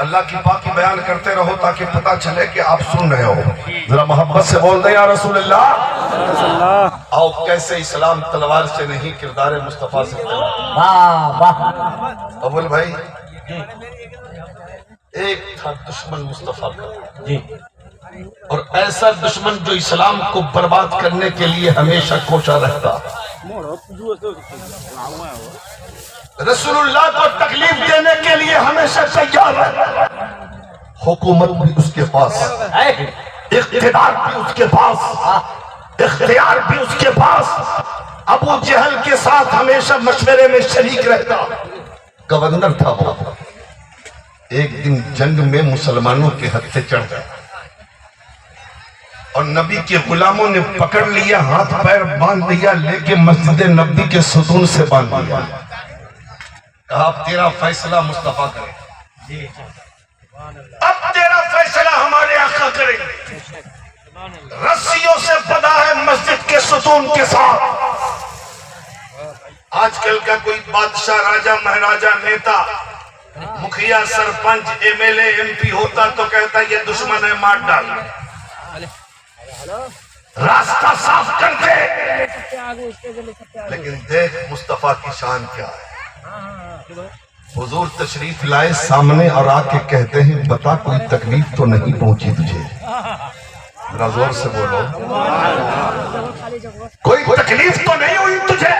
اللہ کی پاکی بیان کرتے رہو تاکہ پتہ چلے کہ آپ سن رہے ہو. ذرا محبت سے بول دیں یا رسول اللہ. آؤ کیسے اسلام تلوار سے نہیں کردار مصطفیٰ سے. واہ واہ اول بھائی ایک تھا دشمن مصطفیٰ کا جی. اور ایسا دشمن جو اسلام کو برباد کرنے کے لیے ہمیشہ کوشاں رہتا. رسول اللہ کو تکلیف دینے کے لیے ہمیشہ تیار رہتا. حکومت بھی اس کے پاس, اقتدار بھی اس کے پاس, اختیار بھی اس کے پاس. ابو جہل کے ساتھ ہمیشہ مشورے میں شریک رہتا. گورنر تھا وہ. ایک دن جنگ میں مسلمانوں کے ہتھے چڑھ گئے اور نبی کے غلاموں نے پکڑ لیا, ہاتھ پیر باندھ لیا, لے کے مسجد نبی کے ستون سے باندھ لیا. کہا اب تیرا فیصلہ مصطفیٰ کرے, اب تیرا فیصلہ ہمارے آقا کرے. رسیوں سے بندھا ہے مسجد کے ستون کے ساتھ. آج کل کا کوئی بادشاہ, راجہ, مہاراجہ, نیتا, مکھیا, سرپنچ, M L A, M P ہوتا تو کہتا یہ دشمن ہے, مار ڈال, راستہ صاف کر دے. لیکن دیکھ مصطفیٰ کی شان کیا ہے. حضور تشریف لائے سامنے اور آ کے کہتے ہیں بتا کوئی تکلیف تو نہیں پہنچی تجھے. ذرا زور سے بولو, کوئی تکلیف تو نہیں ہوئی تجھے.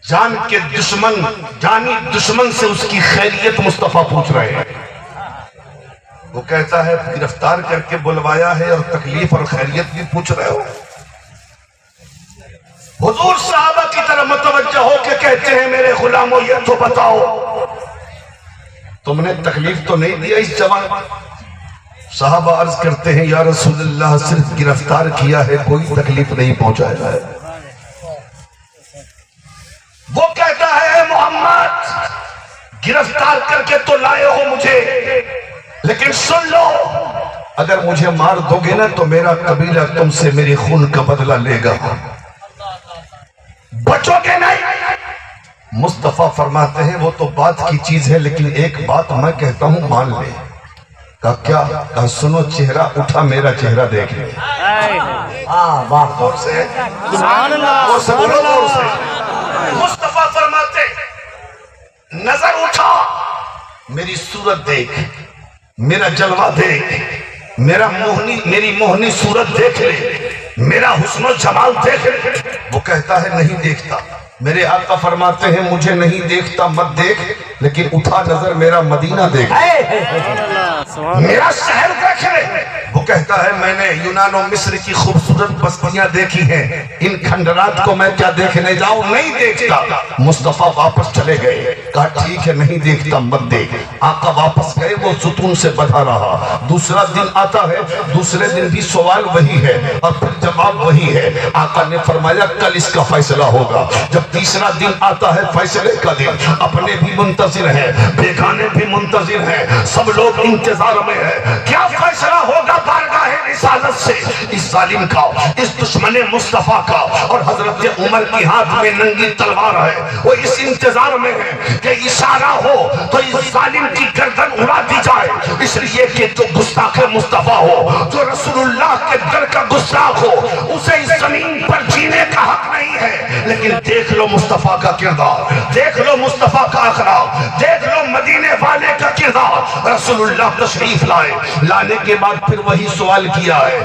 جان کے دشمن, جانی دشمن سے اس کی خیریت مصطفیٰ پوچھ رہے ہیں. وہ کہتا ہے گرفتار کر کے بلوایا ہے اور تکلیف اور خیریت بھی پوچھ رہے ہو. حضور صحابہ کی طرح متوجہ ہو کے کہتے ہیں میرے غلاموں یہ تو بتاؤ تم نے تکلیف تو نہیں دیا اس جوان. صحابہ عرض کرتے ہیں یا رسول اللہ صرف گرفتار کیا ہے, کوئی تکلیف نہیں پہنچایا ہے. وہ کہتا ہے اے محمد گرفتار کر کے تو لائے ہو مجھے, لیکن سن لو اگر مجھے مار دو گے نا تو میرا قبیلہ تم سے میری خون کا بدلہ لے گا, بچو گے نہیں. مصطفیٰ فرماتے ہیں وہ تو بات کی چیز ہے لیکن ایک بات میں کہتا ہوں مان لے. کہا کیا؟ کہا سنو چہرہ اٹھا میرا چہرہ دیکھ لے. زور سے بولو, زور سے. مصطفیٰ فرماتے نظر اٹھا میری صورت دیکھ, میرا جلوہ دیکھ, میری موہنی صورت دیکھ لے, میرا حسن و جمال دیکھ لے. وہ کہتا ہے نہیں دیکھتا. میرے آقا فرماتے ہیں مجھے نہیں دیکھتا مت دیکھ, لیکن اٹھا نظر میرا مدینہ دیکھ, میرا شہر دیکھ لے. وہ کہتا ہے میں نے یونان و مصر کی خوبصورت بستیاں دیکھی ہیں, ان کھنڈرات کو میں کیا دیکھنے جاؤں, نہیں دیکھتا. مصطفیٰ واپس چلے گئے. کہا ٹھیک ہے نہیں دیکھتا مت دیکھ. آقا واپس گئے, وہ ستون سے بندھا رہا. دوسرا دن آتا ہے, دوسرے دن بھی سوال وہی ہے اور پھر جواب وہی ہے. آقا نے فرمایا کل اس کا فیصلہ ہوگا. جب تیسرا دن آتا ہے فیصلے کا دن, اپنے بھی منتظر ہیں, بیگانے بھی منتظر ہیں, سب لوگ انتظار میں ہیں کیا فیصلہ ہوگا بارگاہ رسالت سے اس ظالم کا, اس دشمن مصطفیٰ کا. اور حضرت عمر کی ہاتھ میں ننگی تلوار ہے, وہ اس انتظار میں ہے کہ اشارہ ہو تو اس ظالم کی گردن اڑا دی جائے, اس لیے کہ جو گستاخ مصطفیٰ ہو, جو رسول اللہ کے در کا گستاخ ہو, اسے اس زمین پر جینے کا حق نہیں ہے. لیکن دیکھ لو مصطفیٰ کا کردار, دیکھ لو مصطفیٰ کا اخلاق, دیکھ لو مدینے والے کا کردار. رسول اللہ تشریف لائے, لانے کے بعد پھر وہی سوال کیا ہے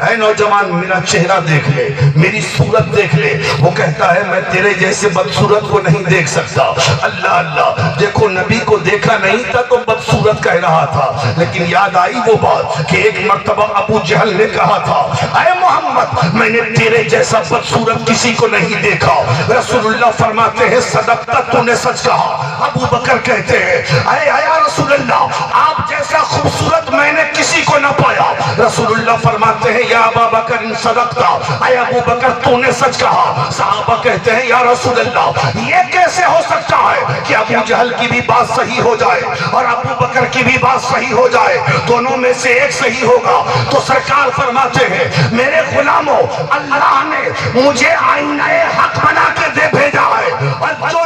اے نوجوان میرا چہرہ دیکھ لے, میری صورت دیکھ لے. وہ کہتا ہے میں تیرے جیسے بدصورت کو نہیں دیکھ سکتا. اللہ اللہ, دیکھو نبی کو دیکھا نہیں تھا تو بدصورت کہہ رہا تھا, لیکن یاد آئی وہ بات کہ ایک مرتبہ ابو جہل نے کہا تھا اے محمد میں نے تیرے جیسا بدصورت کسی کو نہیں دیکھا. رسول اللہ فرماتے ہیں صدقتا تو نے سچ کہا. ابو بکر کہتے ہیں اے یا رسول اللہ آپ جیسا خوبصورت میں نے کسی کو نہ پایا. رسول اللہ فرماتے ہیں یا ابا بکر ان صدقتا, اے ابو بکر تو نے سچ کہا. صحابہ کہتے ہیں یا رسول اللہ یہ کیسے ہو سکتا ہے کہ ابو جہل کی بھی بات صحیح ہو جائے اور ابو بکر کی بھی بات صحیح ہو جائے, دونوں میں سے ایک صحیح ہوگا. تو سرکار فرماتے ہیں میرے غلاموں اللہ نے مجھے آئینہ حق بنا کے دے بھیجا ہے, اور جو